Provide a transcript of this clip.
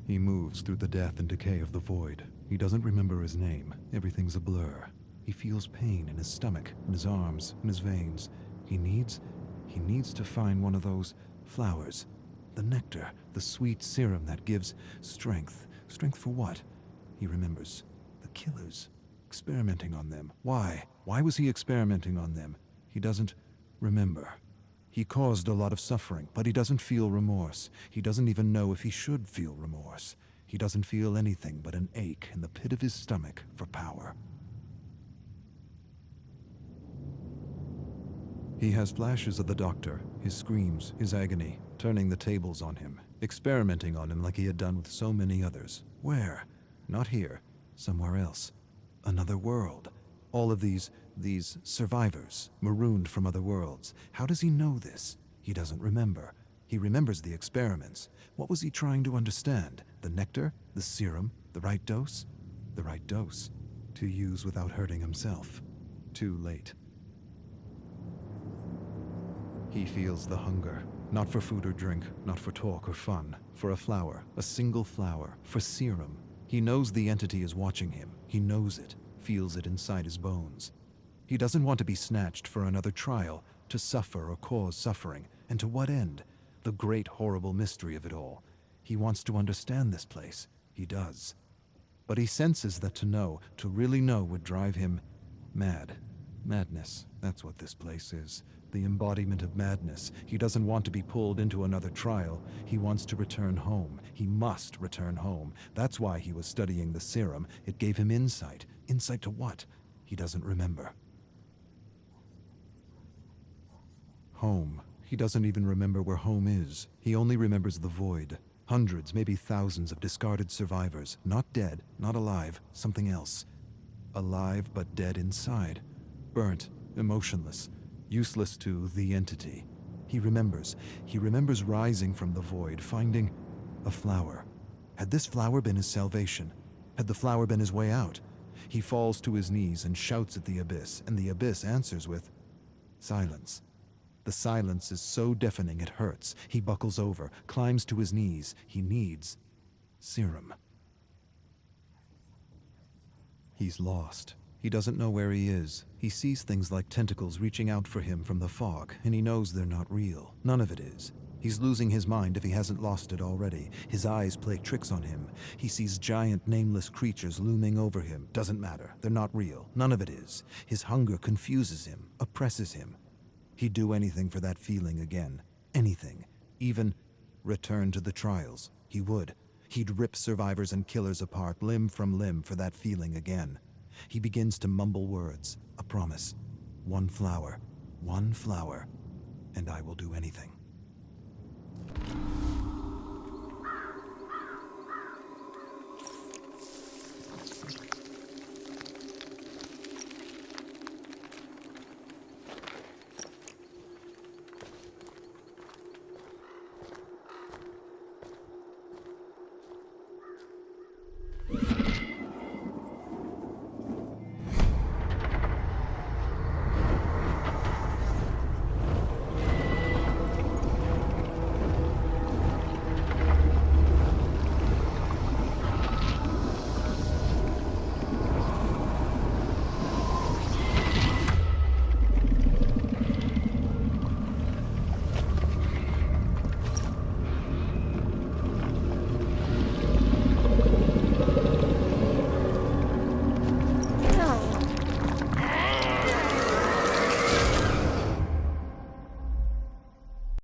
He moves through the death and decay of the void. He doesn't remember his name. Everything's a blur. He feels pain in his stomach, in his arms, in his veins. He needs to find one of those flowers. The nectar, the sweet serum that gives strength. Strength for what? He remembers. The killers. Experimenting on them. Why? Why was he experimenting on them? He doesn't remember. He caused a lot of suffering, but he doesn't feel remorse. He doesn't even know if he should feel remorse. He doesn't feel anything but an ache in the pit of his stomach for power. He has flashes of the doctor, his screams, his agony, turning the tables on him, experimenting on him like he had done with so many others. Where? Not here. Somewhere else. Another world. All of these survivors, marooned from other worlds. How does he know this? He doesn't remember. He remembers the experiments. What was he trying to understand? The nectar? The serum? The right dose? The right dose. To use without hurting himself. Too late. He feels the hunger. Not for food or drink, not for talk or fun. For a flower, a single flower, for serum. He knows the entity is watching him. He knows it, feels it inside his bones. He doesn't want to be snatched for another trial, to suffer or cause suffering. And to what end? The great horrible mystery of it all. He wants to understand this place. He does. But he senses that to know, to really know, would drive him mad. Madness, that's what this place is. The embodiment of madness. He doesn't want to be pulled into another trial. He wants to return home. He must return home. That's why he was studying the serum. It gave him insight. Insight to what? He doesn't remember. Home. He doesn't even remember where home is. He only remembers the void. Hundreds, maybe thousands of discarded survivors. Not dead, not alive, something else. Alive but dead inside. Burnt, emotionless, useless to the entity. He remembers rising from the void, finding a flower. Had this flower been his salvation? Had the flower been his way out? He falls to his knees and shouts at the abyss, and the abyss answers with silence. The silence is so deafening it hurts. He buckles over, climbs to his knees. He needs serum. He's lost. He doesn't know where he is. He sees things like tentacles reaching out for him from the fog, and he knows they're not real. None of it is. He's losing his mind if he hasn't lost it already. His eyes play tricks on him. He sees giant, nameless creatures looming over him. Doesn't matter. They're not real. None of it is. His hunger confuses him, oppresses him. He'd do anything for that feeling again. Anything. Even return to the trials. He would. He'd rip survivors and killers apart, limb from limb, for that feeling again. He begins to mumble words, a promise. One flower, and I will do anything.